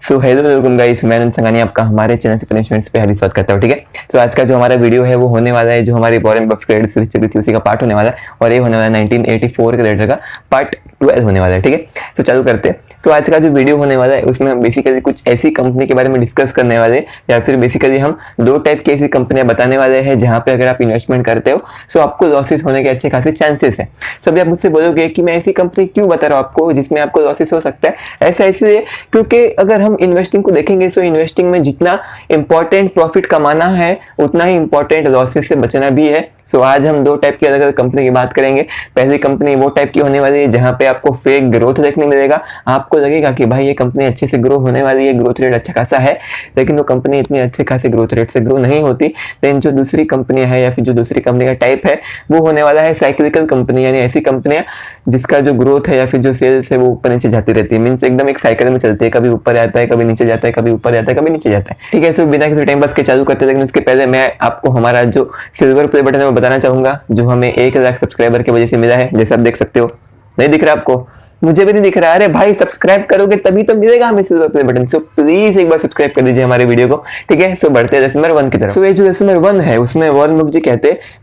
So hello welcome guys, मैं अनंत संघानी आपका हमारे चैनल से पनिशमेंट्स पे हार्दिक स्वागत करता हूँ। ठीक है, तो आज का जो हमारा वीडियो है वो होने वाला है जो हमारी वॉरेन बफेट क्रेडिट स्विच चली थी उसी का पार्ट होने वाला है, और ये होने वाला है 1984 के रिलेटेड का पार्ट 12 होने वाला है। ठीक है, तो चालू करते हैं। तो आज का जो वीडियो होने वाला है उसमें हम बेसिकली कुछ ऐसी कंपनी के बारे में डिस्कस करने वाले हैं, या फिर बेसिकली हम दो टाइप की ऐसी कंपनियां बताने वाले हैं जहां पे अगर आप इन्वेस्टमेंट करते हो तो आपको लॉसेस होने के अच्छे खासे चांसेस है। तो अभी आप मुझसे बोलोगे कि मैं ऐसी कंपनी क्यों बता रहा हूँ आपको जिसमें आपको लॉसेस हो सकता है। ऐसा इसलिए क्योंकि अगर हम इन्वेस्टिंग को देखेंगे तो इन्वेस्टिंग में जितना इंपॉर्टेंट प्रॉफिट कमाना है उतना ही इंपॉर्टेंट लॉसेस से बचना भी है। सो आज हम दो टाइप की अलग अलग कंपनी की बात करेंगे। पहली कंपनी वो टाइप की होने वाली है जहां पे आपको फेक ग्रोथ देखने मिलेगा, आपको लगेगा कि भाई ये कंपनी अच्छे से ग्रो होने वाली है, ग्रोथ रेट अच्छा खासा है, लेकिन वो कंपनी इतनी अच्छे खासे ग्रोथ रेट से ग्रो नहीं होती। लेकिन जो दूसरी कंपनियां है या फिर जो दूसरी कंपनी का टाइप है वो होने वाला है साइक्लिकल कंपनी, यानी ऐसी कंपनियां जिसका जो ग्रोथ है या फिर जो सेल्स है वो ऊपर नीचे जाती रहती है। मीन्स एकदम एक साइकिल में चलती है, कभी ऊपर आता है, कभी नीचे जाता है, कभी ऊपर जाता है, कभी नीचे जाता है। ठीक है, तो बिना किसी टाइम पास के चालू करते हैं, लेकिन उसके पहले मैं आपको हमारा जो सिल्वर प्ले बटन है वो बताना चाहूंगा, जो हमें 1,00,000 सब्सक्राइबर की वजह से मिला है। जैसे आप देख सकते हो, नहीं दिख रहा आपको? मुझे भी नहीं दिख रहा। अरे भाई, सब्सक्राइब करोगे तभी तो मिलेगा हमें silver play button. So please एक बार सब्सक्राइब कर दीजिए हमारे वीडियो को। ठीक है, सो बढ़ते हैं लेसन नंबर 1 की तरफ। सो ये जो लेसन नंबर 1 है उसमें वॉरेन बफेट जी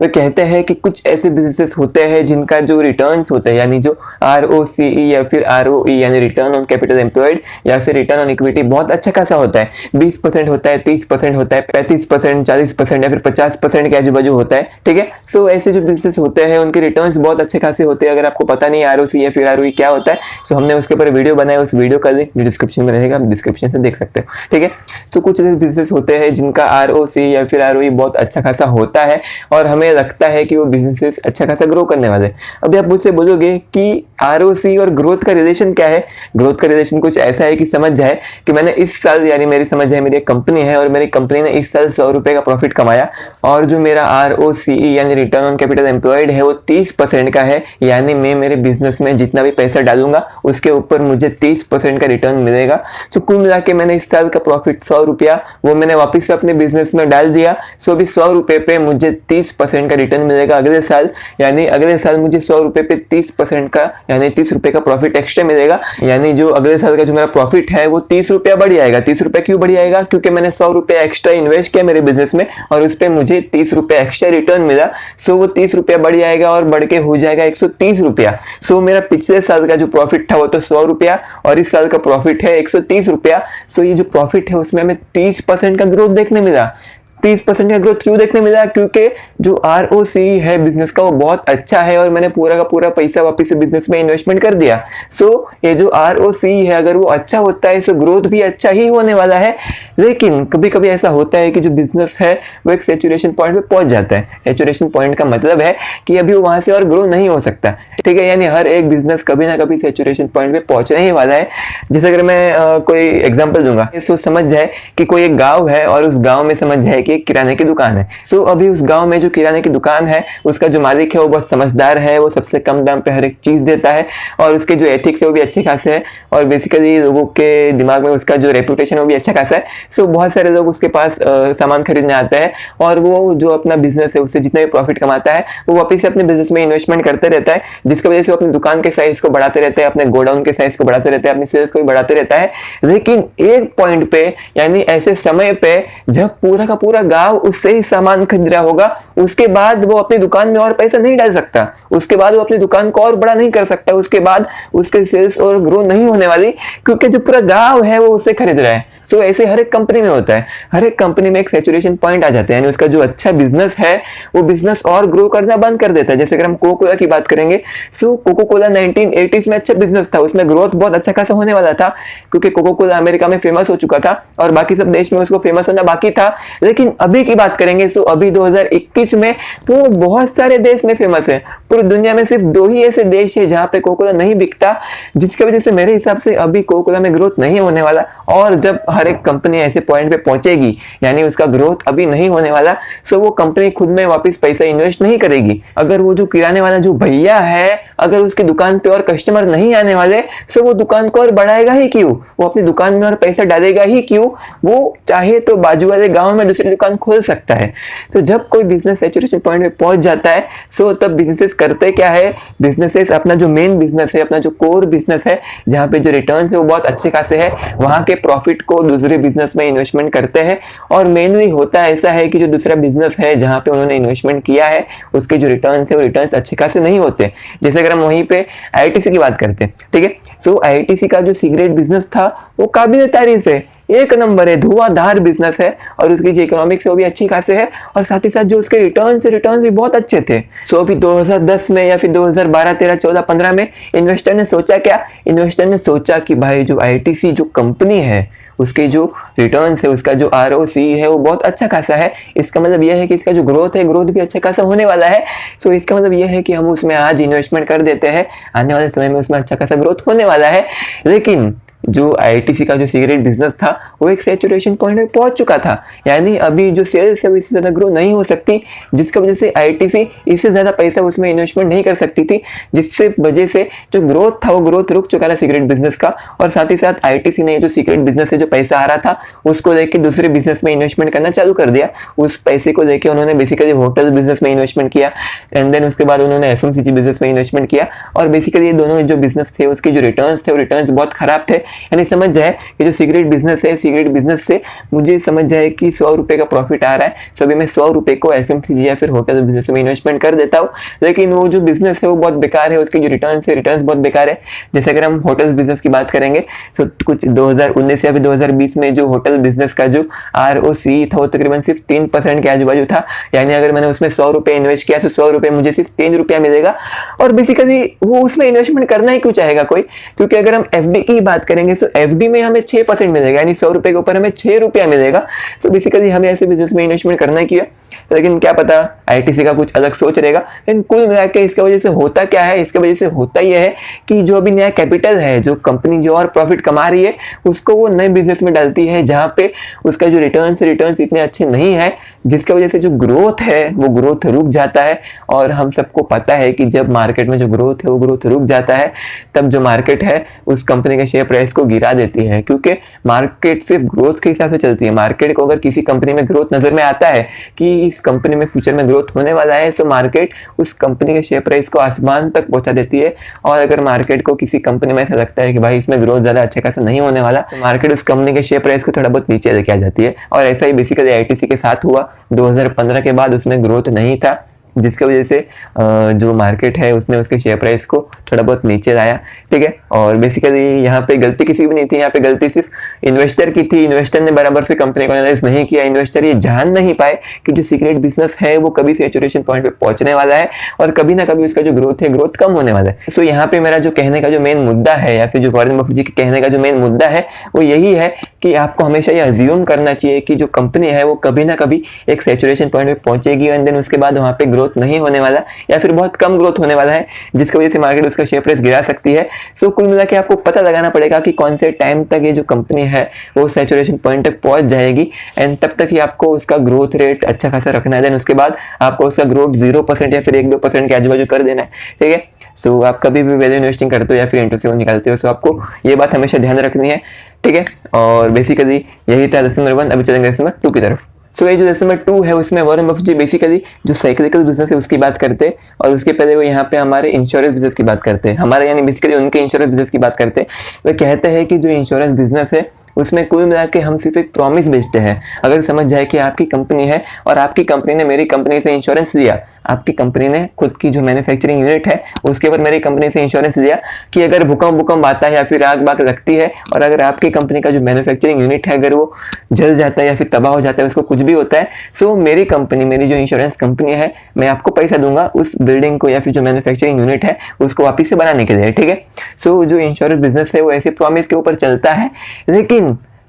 कहते हैं कि कुछ ऐसे बिजनेसेस होते हैं जिनका जो रिटर्न्स होते हैं, यानी जो ROCE या फिर ROE यानी रिटर्न ऑन कैपिटल एम्प्लॉयड या फिर रिटर्न ऑन इक्विटी बहुत अच्छा खासा होता है। 20% होता है, 30% होता है, 35%, 40% या फिर 50% के आजू बाजू होता है। ठीक है, सो ऐसे जो बिजनेस होते हैं उनके रिटर्न्स बहुत अच्छे खासे होते हैं। अगर आपको पता नहीं ROCE या फिर ROE क्या होता है, सो हमने उसके ऊपर वीडियो बनाया, उस वीडियो का लिंक डिस्क्रिप्शन में रहेगा, आप डिस्क्रिप्शन से देख सकते हो। ठीक है, तो कुछ ऐसे बिजनेस होते हैं जिनका ROCE या फिर ROE बहुत अच्छा खासा होता है और हमें लगता है कि वो बिजनेसेस अच्छा खासा ग्रो करने वाले हैं। अभी आप मुझसे बोलोगे कि ROCE और ग्रोथ का रिलेशन क्या है। ग्रोथ का रिलेशन कुछ ऐसा है कि समझ जाए कि मैंने इस साल, यानी मेरी समझ है मेरी एक कंपनी है और मेरी कंपनी ने इस साल 100 रुपए का प्रॉफिट कमाया, और जो मेरा ROCE यानी रिटर्न ऑन कैपिटल एम्प्लॉयड है वो 30% का है, यानी मैं मेरे बिजनेस में जितना भी पैसा डालूंगा उसके ऊपर मुझे 30% का रिटर्न मिलेगा। सो कुल मिला के मैंने इस साल का प्रॉफिट 100 रुपया वो मैंने वापस अपने बिजनेस में डाल दिया। सो अभी 100 रुपए पे मुझे 30% का रिटर्न मिलेगा अगले साल, यानी अगले साल मुझे 100 रुपए पे 30% का यानी 30 रुपए का प्रॉफिट एक्स्ट्रा मिलेगा। यानी जो अगले साल का जो मेरा प्रॉफिट है वो 30 रुपया बढ़ जाएगा। 30 रुपया क्यों बढ़ जाएगा? क्योंकि मैंने 100 रुपया एक्स्ट्रा इन्वेस्ट किया मेरे बिजनेस में और उस पर मुझे 30 रुपया एक्स्ट्रा रिटर्न मिला। सो वो 30 रुपया बढ़ जाएगा और बढ़ के हो जाएगा 130 रुपया। सो मेरा पिछले साल का जो प्रॉफिट था वो तो 100 रुपया और इस साल का प्रॉफिट है 130 रुपया। सो ये जो प्रॉफिट है उसमें हमें 30% का ग्रोथ देखने मिला। 30% का ग्रोथ क्यों देखने मिला? क्योंकि जो ROCE है बिजनेस का वो बहुत अच्छा है और मैंने पूरा का पूरा पैसा वापस से बिजनेस में इन्वेस्टमेंट कर दिया। सो ये जो ROCE है अगर वो अच्छा होता है तो ग्रोथ भी अच्छा ही होने वाला है। लेकिन कभी कभी ऐसा होता है कि जो बिजनेस है वो एक सैचुरेशन पॉइंट पे पहुंच जाता है। सैचुरेशन पॉइंट का मतलब है कि अभी वो वहां से और ग्रो नहीं हो सकता। ठीक है, यानी हर एक बिजनेस कभी ना कभी सैचुरेशन पॉइंट पे पहुंचने ही वाला है। जैसे अगर मैं कोई एग्जांपल दूंगा, तो समझ जाए कि कोई एक गांव है और उस गांव में समझ जाए कि एक किराने की दुकान है। सो अभी उस गांव में जो किराने की दुकान है उसका जो मालिक है वो बहुत समझदार है, वो सबसे कम दाम पे हर एक चीज देता है और उसके जो एथिक्स है वो भी अच्छे खासे है और बेसिकली लोगों के दिमाग में उसका जो रेपुटेशन है वो भी अच्छा खासा है। सो बहुत सारे लोग उसके पास सामान खरीदने आते हैं और वो जो अपना बिजनेस है उससे जितना भी प्रॉफिट कमाता है वो वापिस से अपने बिजनेस में इन्वेस्टमेंट करते रहता है, जिसकी वजह से वो अपनी दुकान के साइज को बढ़ाते रहते हैं, अपने गोडाउन के साइज को बढ़ाते रहते हैं, अपनी सेल्स को भी बढ़ाते रहता है। लेकिन एक पॉइंट पे यानी ऐसे समय पे जब पूरा का पूरा गांव उससे ही सामान खरीद रहा होगा, उसके बाद वो अपनी दुकान में और पैसा नहीं डाल सकता, उसके बाद वो अपनी दुकान को और बड़ा नहीं कर सकता, उसके बाद उसके सेल्स और ग्रो नहीं होने वाली क्योंकि जो पूरा गांव है वो उससे खरीद रहा है। सो ऐसे हर एक कंपनी में होता है, हर एक कंपनी में एक सैचुरेशन पॉइंट आ जाता है, यानी उसका जो अच्छा बिजनेस है वो बिजनेस और ग्रो करना बंद कर देता है। जैसे अगर हम कोको कोला की बात करेंगे, सो कोको कोला 1980s में अच्छा बिजनेस था, उसमें ग्रोथ बहुत अच्छा खासा होने वाला था क्योंकि कोको कोला अमेरिका में फेमस हो चुका था और बाकी सब देश में उसको फेमस होना बाकी था। लेकिन अभी की बात करेंगे तो अभी 2021 में तो बहुत सारे देश में फेमस है। पूरी दुनिया में सिर्फ 2 ही ऐसे देश है जहां पे कोको कोला नहीं बिकता, जिसकी वजह से मेरे हिसाब से अभी कोको कोला में ग्रोथ नहीं होने वाला। और जब हर एक कंपनी ऐसे पॉइंट पे पहुंचेगी यानी उसका ग्रोथ अभी नहीं होने वाला, सो वो कंपनी खुद में वापस पैसा इन्वेस्ट नहीं करेगी। अगर वो जो किराने वाला जो भैया है अगर उसकी दुकान पे और कस्टमर नहीं आने वाले, सो वो दुकान को और बढ़ाएगा ही क्यों? वो अपनी दुकान में और पैसा डालेगा ही क्यों? वो चाहे तो बाजू वाले गांव में दूसरी दुकान खोल सकता है। तो जब कोई बिजनेस बिजनेस सैचुरेशन पॉइंट पे पहुंच जाता है, सो तब बिजनेसेस करते क्या है, बिजनेसेस अपना जो मेन बिजनेस है, अपना जो कोर बिजनेस है, जहाँ पे जो रिटर्न है वो बहुत अच्छे खासे है, वहाँ के प्रॉफिट को दूसरे बिजनेस में इन्वेस्टमेंट करते हैं। और मेनली होता ऐसा है कि जो दूसरा बिजनेस है जहाँ पे उन्होंने इन्वेस्टमेंट किया है उसके जो रिटर्न है वो रिटर्न अच्छे खासे नहीं होते। जैसे अगर हम वहीं पे आईटीसी की बात करते हैं, ठीक है, सो आईटीसी का जो सिगरेट बिजनेस था वो काबिल तारीफ है, एक नंबर है, धुआंधार बिजनेस है, और उसकी जो इकोनॉमिक्स है वो भी अच्छी खासे है, और साथ ही साथ जो उसके रिटर्न भी बहुत अच्छे थे। सो अभी 2010 में या फिर 2012, 13, 14, 15 में इन्वेस्टर ने सोचा क्या, इन्वेस्टर ने सोचा कि भाई जो आईटीसी जो कंपनी है उसके जो रिटर्न है, उसका जो ROC है वो बहुत अच्छा खासा है, इसका मतलब यह है कि इसका जो ग्रोथ है, ग्रोथ भी अच्छा खासा होने वाला है। सो इसका मतलब यह है कि हम उसमें आज इन्वेस्टमेंट कर देते हैं, आने वाले समय में उसमें अच्छा खासा ग्रोथ होने वाला है। लेकिन जो आईटीसी का जो सिगरेट बिजनेस था वो एक सैचुरेशन पॉइंट में पहुंच चुका था, यानी अभी जो सेल्स है वो इससे ज्यादा ग्रो नहीं हो सकती, जिसकी वजह से आईटीसी इससे ज्यादा पैसा उसमें इन्वेस्टमेंट नहीं कर सकती थी, जिससे वजह से जो ग्रोथ था वो ग्रोथ रुक चुका था सिगरेट बिजनेस का। और साथ ही साथ आईटीसी ने जो सिगरेट बिजनेस से जो पैसा आ रहा था उसको लेके दूसरे बिजनेस में इन्वेस्टमेंट करना चालू कर दिया। उस पैसे को लेके उन्होंने बेसिकली होटल बिजनेस में इन्वेस्टमेंट किया, एंड देन उसके बाद उन्होंने एफएमसीजी बिजनेस में इन्वेस्टमेंट किया, और बेसिकली ये दोनों जो बिजनेस थे उसके जो रिटर्न्स थे वो रिटर्न्स बहुत खराब थे। यानी समझ जाए कि जो सिगरेट बिजनेस है, सिगरेट बिजनेस से मुझे समझ जाए कि 100 रुपए का प्रॉफिट आ रहा है, तो अभी मैं 100 रुपए को एफएमसीजी या फिर होटल बिजनेस में इन्वेस्टमेंट कर देता हूँ, लेकिन वो जो बिजनेस है वो बहुत बेकार है, उसके जो रिटर्न्स है रिटर्न्स बहुत बेकार है। जैसे अगर हम होटल बिजनेस की बात करेंगे तो कुछ 2019 या फिर 2020 में जो होटल बिजनेस का जो ROC था वो तकरीबन सिर्फ 3% के आजू बाजू था, यानी अगर मैंने उसमें 100 रुपए इन्वेस्ट किया तो 100 रुपए मुझे सिर्फ 3 रुपया मिलेगा। और बेसिकली वो उसमें इन्वेस्टमेंट करना ही क्यों चाहेगा कोई, क्योंकि अगर हम एफडी की बात करेंगे तो एफडी में हमें 6% मिलेगा, यानी 100 रुपए के ऊपर हमें 6 रुपया मिलेगा। तो बेसिकली हमें ऐसे बिजनेस में इन्वेस्टमेंट करना ही किया, लेकिन क्या पता आईटीसी का कुछ अलग सोच रहेगा। लेकिन कुल मिला के इसके वजह से होता क्या है, इसके वजह से होता यह है कि जो अभी नया कैपिटल है, जो कंपनी जो और प्रॉफिट कमा रही है उसको वो नए बिजनेस में डालती है जहां पे उसका जो रिटर्न्स इतने अच्छे नहीं है, जिसकी वजह से जो ग्रोथ है वो ग्रोथ रुक जाता है। और हम सबको पता है कि जब मार्केट में जो ग्रोथ है वो ग्रोथ रुक जाता है, तब जो मार्केट है उस कंपनी के शेयर प्राइस को गिरा देती है, क्योंकि मार्केट सिर्फ ग्रोथ के हिसाब से चलती है। मार्केट को अगर किसी कंपनी में ग्रोथ नजर में आता है कि इस कंपनी में फ्यूचर में ग्रोथ होने वाला है, तो मार्केट उस कंपनी के शेयर प्राइस को आसमान तक पहुंचा देती है। और अगर मार्केट को किसी कंपनी में ऐसा लगता है कि भाई इसमें ग्रोथ ज्यादा अच्छे खासा नहीं होने वाला, तो मार्केट उस कंपनी के शेयर प्राइस को थोड़ा बहुत नीचे लेके आ जाती है। और ऐसा ही बेसिकली आईटीसी के साथ हुआ, 2015 के बाद उसमें ग्रोथ नहीं था, जिसकी वजह से जो मार्केट है उसने उसके शेयर प्राइस को थोड़ा बहुत नीचे लाया, ठीक है। और बेसिकली यहाँ पे गलती किसी भी नहीं थी, यहाँ पे गलती सिर्फ इन्वेस्टर की थी। इन्वेस्टर ने बराबर से कंपनी को एनालाइज नहीं किया, इन्वेस्टर ये जान नहीं पाए कि जो सिगरेट बिजनेस है वो कभी सैचुरेशन पॉइंट पे पहुंचने वाला है और कभी ना कभी उसका जो ग्रोथ है ग्रोथ कम होने वाला है। सो यहाँ पे मेरा जो कहने का जो मेन मुद्दा है, या फिर जो वॉरेन बफेट जी के कहने का जो मेन मुद्दा है वो यही है कि आपको हमेशा ये अज्यूम करना चाहिए कि जो कंपनी है वो कभी ना कभी एक सैचुरेशन पॉइंट पे पहुंचेगी, एंड देन उसके बाद वहाँ पे ग्रोथ नहीं होने वाला या फिर बहुत कम ग्रोथ होने वाला है, जिसकी वजह से मार्केट उसका शेयर प्राइस गिरा सकती है। सो कुल मिला के आपको पता लगाना पड़ेगा कि कौन से टाइम तक ये जो कंपनी है वो सैचुरेशन पॉइंट तक पहुंच जाएगी, एंड तब तक ही आपको उसका ग्रोथ रेट अच्छा खासा रखना है। देन उसके बाद आपको उसका ग्रोथ 0% या फिर 1-2% के आजू बाजू कर देना है, ठीक है। सो आप कभी भी वैल्यू इन्वेस्टिंग करते हो या फिर इंटरेस्ट निकालते हो, सो आपको ये बात हमेशा ध्यान रखनी है, ठीक है। और बेसिकली यही था लेसन नंबर 1। अभी चलेंगे लेसन नंबर 2 की तरफ। सो ये जो लेसन नंबर 2 है उसमें वॉरेन बफेट जी बेसिकली जो साइक्लिकल बिजनेस है उसकी बात करते हैं, और उसके पहले वो यहाँ पे हमारे इंश्योरेंस बिजनेस की बात करते हैं, हमारे यानी बेसिकली उनके इंश्योरेंस बिजनेस की बात करते हैं। वे कहते हैं कि जो इंश्योरेंस बिजनेस है उसमें कुल मिला के हम सिर्फ एक प्रॉमिस बेचते हैं। अगर समझ जाए कि आपकी कंपनी है और आपकी कंपनी ने मेरी कंपनी से इंश्योरेंस लिया, आपकी कंपनी ने खुद की जो मैन्युफैक्चरिंग यूनिट है उसके ऊपर मेरी कंपनी से इंश्योरेंस लिया कि अगर भूकंप आता है या फिर आग बाग लगती है, और अगर आपकी कंपनी का जो मैन्युफैक्चरिंग यूनिट है अगर वो जल जाता है या फिर तबाह हो जाता है, उसको कुछ भी होता है, सो मेरी कंपनी, मेरी जो इंश्योरेंस कंपनी है, मैं आपको पैसा दूंगा उस बिल्डिंग को या फिर जो मैन्युफैक्चरिंग यूनिट है उसको वापस से बनाने के लिए, ठीक है। सो जो इंश्योरेंस बिजनेस है वो ऐसे प्रॉमिस के ऊपर चलता है। लेकिन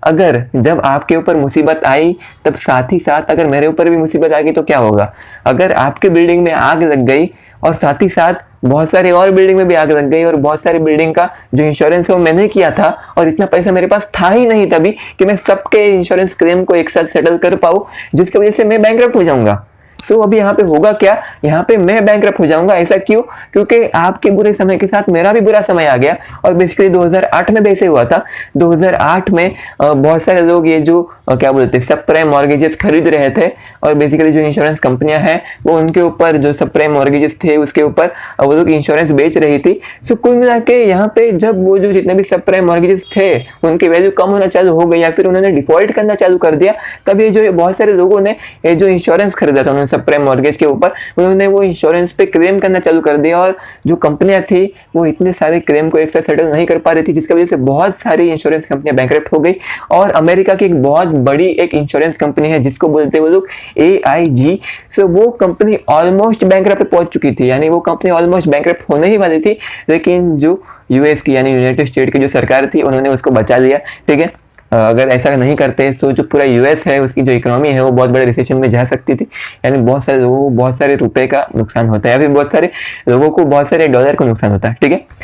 अगर जब आपके ऊपर मुसीबत आई तब साथ ही साथ अगर मेरे ऊपर भी मुसीबत आ गई तो क्या होगा? अगर आपके बिल्डिंग में आग लग गई और साथ ही साथ बहुत सारे और बिल्डिंग में भी आग लग गई और बहुत सारी बिल्डिंग का जो इंश्योरेंस है वो मैंने किया था और इतना पैसा मेरे पास था ही नहीं तभी कि मैं सबके इंश्योरेंस क्लेम को एक साथ सेटल कर पाऊँ, जिसकी वजह से मैं बैंकरप्ट हो जाऊंगा। सो अभी यहाँ पे होगा क्या, यहाँ पे मैं बैंकरप्ट हो जाऊंगा। ऐसा क्यों? क्योंकि आपके बुरे समय के साथ मेरा भी बुरा समय आ गया। और बेसिकली 2008 में भी ऐसे हुआ था। 2008 में बहुत सारे लोग ये जो क्या बोलते हैं सब प्राइम मॉर्गेजेस खरीद रहे थे, और बेसिकली जो इंश्योरेंस कंपनियां हैं वो उनके ऊपर जो सब प्राइम मॉर्गेजेस थे उसके ऊपर वो लोग इंश्योरेंस बेच रही थी। सो कुल मिला के यहाँ पे जब वो जो जितने भी सब प्राइम मॉर्गेजेस थे उनकी वैल्यू कम होना चालू हो गई या फिर उन्होंने डिफॉल्ट करना चालू कर दिया, तब ये जो बहुत सारे लोगों ने ये जो इंश्योरेंस खरीदा था उन्होंने सब प्राइम मॉर्गेज के ऊपर, उन्होंने वो इंश्योरेंस पे क्लेम करना चालू कर दिया, और जो कंपनियां थी वो इतने सारे क्लेम को एक साथ सेटल नहीं कर पा रही थी, जिसकी वजह से बहुत सारी इंश्योरेंस कंपनियां बैंकरप्ट हो गई। और अमेरिका की एक बहुत बड़ी एक इंश्योरेंस कंपनी है जिसको बोलते हैं वो लोग AIG, सो वो कंपनी ऑलमोस्ट बैंकरप्ट पहुंच चुकी थी, यानी वो कंपनी ऑलमोस्ट बैंकरप्ट होने ही वाली थी, लेकिन जो यूएस की यानी यूनाइटेड स्टेट की जो सरकार थी उन्होंने उसको बचा लिया। ठीक है, अगर ऐसा नहीं करते तो जो पूरा यूएस है उसकी जो इकोनॉमी है वो बहुत बड़े रिसेशन में जा सकती थी, यानी बहुत सारे लोगों को बहुत सारे रुपए का नुकसान होता है या फिर बहुत सारे लोगों को बहुत सारे डॉलर का नुकसान होता है।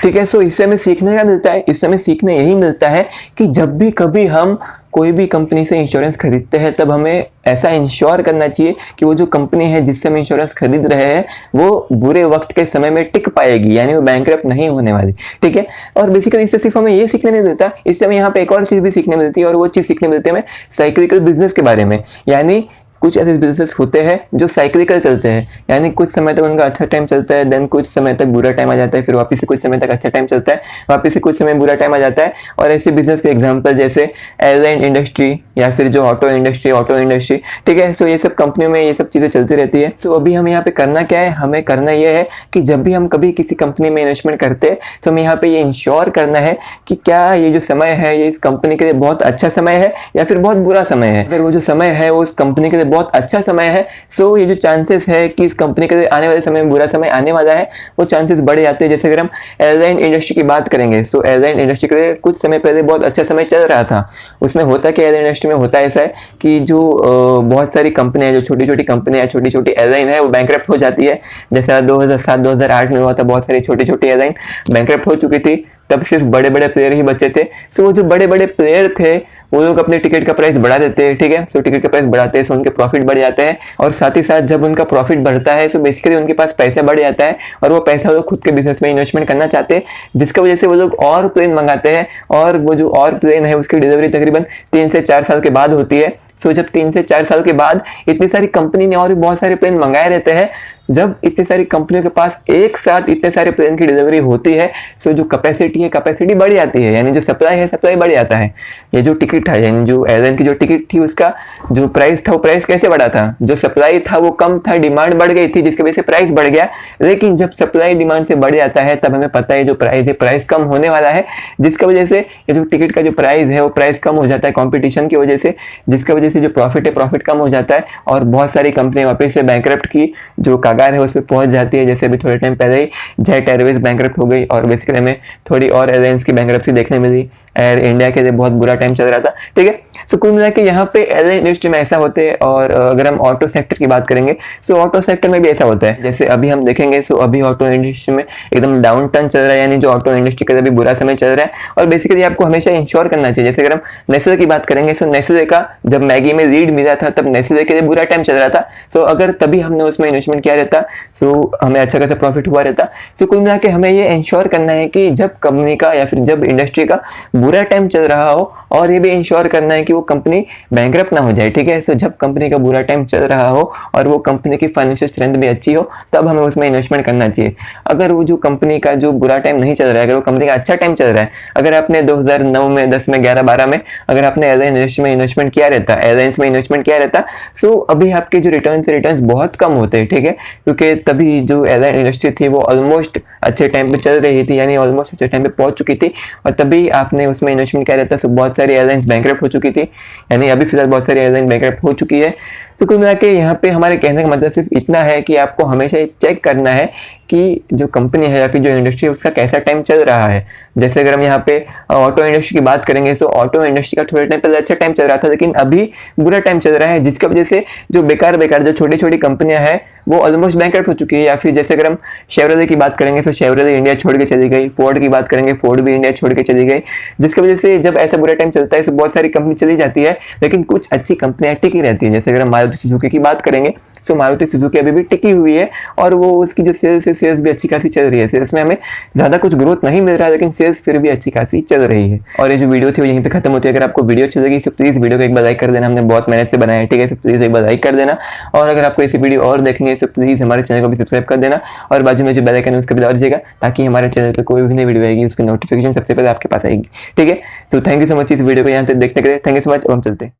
ठीक है, सो इससे हमें सीखने का मिलता है, इससे हमें सीखने यही मिलता है कि जब भी कभी हम कोई भी कंपनी से इंश्योरेंस खरीदते हैं तब हमें ऐसा इंश्योर करना चाहिए कि वो जो कंपनी है जिससे हम इंश्योरेंस खरीद रहे हैं वो बुरे वक्त के समय में टिक पाएगी, यानी वो बैंकरप्ट नहीं होने वाली। ठीक है, और बेसिकली इससे सिर्फ हमें ये सीखने नहीं देता, इससे हमें यहाँ पे एक और चीज़ भी सीखने मिलती है, और वो चीज़ सीखने मिलती है हमें साइक्लिकल बिजनेस के बारे में। यानी कुछ ऐसे बिजनेस होते हैं जो साइक्लिकल चलते हैं, यानी कुछ समय तक उनका अच्छा टाइम चलता है, देन कुछ समय तक बुरा टाइम आ जाता है, फिर वापस से कुछ समय तक अच्छा टाइम चलता है, वापस से कुछ समय बुरा टाइम आ जाता है। और ऐसे बिजनेस के एग्जांपल जैसे एयरलाइन इंडस्ट्री या फिर जो ऑटो इंडस्ट्री। ठीक है, सो ये सब कंपनियों में ये सब चीज़ें चलती रहती है। सो अभी हमें यहाँ पे करना क्या है, हमें करना ये है कि जब भी हम कभी किसी कंपनी में इन्वेस्टमेंट करते हैं तो हमें यहाँ पे ये इंश्योर करना है कि क्या ये जो समय है ये इस कंपनी के लिए बहुत अच्छा समय है या फिर बहुत बुरा समय है। अगर वो जो समय है वो उस कंपनी के लिए बहुत अच्छा समय है, सो ये जो चांसेस है कि इस कंपनी के लिए आने वाले समय में बुरा समय आने वाला है वो चांसेस बढ़ जाते हैं। जैसे अगर हम एयरलाइन इंडस्ट्री की बात करेंगे, सो एयरलाइन इंडस्ट्री के लिए कुछ समय पहले बहुत अच्छा समय चल रहा था। उसमें होता क्या, एयरलाइन इंडस्ट्री में होता ऐसा है कि जो बहुत सारी कंपनियां, जो छोटी छोटी कंपनियां, छोटी छोटी एयरलाइन है वो बैंकरप्ट हो जाती है। जैसा 2007-2008 में हुआ था, बहुत सारी छोटी छोटी एयरलाइन बैंकरप्ट हो चुकी थी, तब सिर्फ बड़े बड़े प्लेयर ही बचे थे। सो वो जो बड़े बड़े प्लेयर थे वो लोग अपने टिकट का प्राइस बढ़ा देते हैं। ठीक है, सो टिकट का प्राइस बढ़ाते हैं, सो उनके प्रॉफिट बढ़ जाते हैं, और साथ ही साथ जब उनका प्रॉफिट बढ़ता है सो बेसिकली उनके पास पैसा बढ़ जाता है, और वो पैसा वो लोग खुद के बिजनेस में इन्वेस्टमेंट करना चाहते हैं, जिसकी वजह से वो लोग और प्लेन मंगाते हैं, और वो जो और प्लेन है उसकी डिलीवरी तकरीबन 3 से 4 साल के बाद होती है। सो जब 3 से 4 साल के बाद इतनी सारी कंपनी ने और भी बहुत सारे प्लेन मंगाए रहते हैं, जब इतनी सारी कंपनियों के पास एक साथ इतने सारे प्लेन की डिलीवरी होती है, सो जो कैपेसिटी है कैपेसिटी बढ़ जाती है, यानी जो सप्लाई है सप्लाई बढ़ जाता है। ये जो टिकट था, यानी जो एयरलाइन की जो टिकट थी उसका जो प्राइस था वो प्राइस कैसे बढ़ा था, जो सप्लाई था वो कम था, डिमांड बढ़ गई थी, जिसकी वजह से प्राइस बढ़ गया। लेकिन जब सप्लाई डिमांड से बढ़ जाता है तब हमें पता है जो प्राइस है प्राइस कम होने वाला है, जिसकी वजह से ये जो टिकट का जो प्राइस है वो प्राइस कम हो जाता है कॉम्पिटिशन की वजह से, जिसकी वजह से जो प्रॉफिट है प्रॉफिट कम हो जाता है, और बहुत सारी कंपनी वापस से बैंकरप्ट की जो कगार है उस पर पहुंच जाती है। जैसे अभी थोड़े टाइम पहले ही जेट एयरवेज बैंकरप्ट हो गई, और बेसिकली हमें थोड़ी और एयरलाइंस की बैंकरप्सी देखने मिली। एयर इंडिया के लिए बहुत बुरा टाइम चल रहा था। ठीक है, सो कुल मिला के यहाँ पे एयरलाइन इंडस्ट्री में ऐसा होते हैं। और अगर हम ऑटो सेक्टर की बात करेंगे सो ऑटो सेक्टर में भी ऐसा होता है। जैसे अभी हम देखेंगे सो अभी ऑटो इंडस्ट्री में एकदम डाउन टर्न चल रहा है, यानी जो ऑटो इंडस्ट्री के लिए भी बुरा समय चल रहा है, और बेसिकली आपको हमेशा इंश्योर करना चाहिए। जैसे अगर हम नेस्ले की बात करेंगे सो नेस्ले का जब मैगी में लीड मिला था तब नेस्ले के लिए बुरा टाइम चल रहा था। सो अगर तभी हमने उसमें इन्वेस्टमेंट किया रहता सो हमें अच्छा खासा प्रॉफिट हुआ रहता। सो कुल मिला के हमें ये इंश्योर करना है कि जब कंपनी का या फिर जब इंडस्ट्री का बुरा टाइम चल रहा हो, और ये भी इंश्योर करना है कि वो कंपनी बैंकरप्ट ना हो जाए। ठीक है, सो जब कंपनी का बुरा टाइम चल रहा हो और वो कंपनी की फाइनेंशियल स्ट्रेंथ भी अच्छी हो तब हमें उसमें इन्वेस्टमेंट करना चाहिए। अगर वो जो कंपनी का जो बुरा टाइम नहीं चल रहा है, अगर वो कंपनी का अच्छा टाइम चल रहा है, अगर आपने 2009 में 10 में 11 12 में अगर आपने एयरलाइन इंडस्ट्री में इन्वेस्टमेंट किया रहता, एयरलाइंस में इन्वेस्टमेंट किया रहता, सो अभी आपके जो रिटर्न बहुत कम होते हैं। ठीक है, क्योंकि तभी जो एयरलाइन इंडस्ट्री थी वो ऑलमोस्ट अच्छे टाइम पे चल रही थी, यानी ऑलमोस्ट अच्छे टाइम पे पहुंच चुकी थी, और तभी आपने उसमें इन्वेस्टमेंट किया रहता। सो बहुत सारी एयरलाइंस बैंकरप्ट हो चुकी थी, यानी अभी फिलहाल बहुत सारी एयरलाइन बैंकरप्ट हो चुकी है। तो कुल मिला के यहाँ पे हमारे कहने का मतलब सिर्फ इतना है कि आपको हमेशा चेक करना है कि जो कंपनी है या फिर जो इंडस्ट्री है उसका कैसा टाइम चल रहा है। जैसे अगर हम यहाँ पे ऑटो इंडस्ट्री की बात करेंगे तो ऑटो इंडस्ट्री का थोड़े टाइम पहले अच्छा टाइम चल रहा था, लेकिन अभी बुरा टाइम चल रहा है, जिसकी वजह से जो बेकार जो छोटी छोटी कंपनियां हैं वो ऑलमोस्ट बैंकरप्ट हो चुकी है। या फिर जैसे अगर हम शेवरले की बात करेंगे तो शेवरले इंडिया छोड़ के चली गई, फोर्ड की बात करेंगे फोर्ड भी इंडिया छोड़ के चली गई, जिसकी वजह से जब ऐसा बुरा टाइम चलता है तो बहुत सारी कंपनी चली जाती है, लेकिन कुछ अच्छी कंपनियां टिकी रहती है। जैसे अगर हम मारुति सुजुकी की बात करेंगे तो मारुति सुजुकी अभी भी टिकी हुई है, और वो उसकी जो सेल्स है सेल्स भी अच्छी खासी चल रही है। सेल्स में हमें ज़्यादा कुछ ग्रोथ नहीं मिल रहा है, लेकिन सेल्स फिर भी अच्छी खासी चल रही है। और ये जो वीडियो थी वो यहीं पे खत्म होती है। अगर आपको वीडियो अच्छी लगी तो प्लीज़ वीडियो को एक बार लाइक कर देना, हमने बहुत मेहनत से बनाया है, ठीक है। प्लीज़ एक बार लाइक कर देना, और अगर आपको ऐसी वीडियो और देखनी है तो प्लीज़ हमारे चैनल को भी सब्सक्राइब कर देना, और बाजू में जो बेल आइकन है उसका भी दबा दीजिएगा, ताकि हमारे चैनल पर कोई भी नई वीडियो आएगी उसकी नोटिफिकेशन सबसे पहले आपके पास आएगी, ठीक है। तो थैंक यू सो मच इस वीडियो को यहाँ तक देखने के लिए, थैंक यू सो मच। अब हम चलते हैं।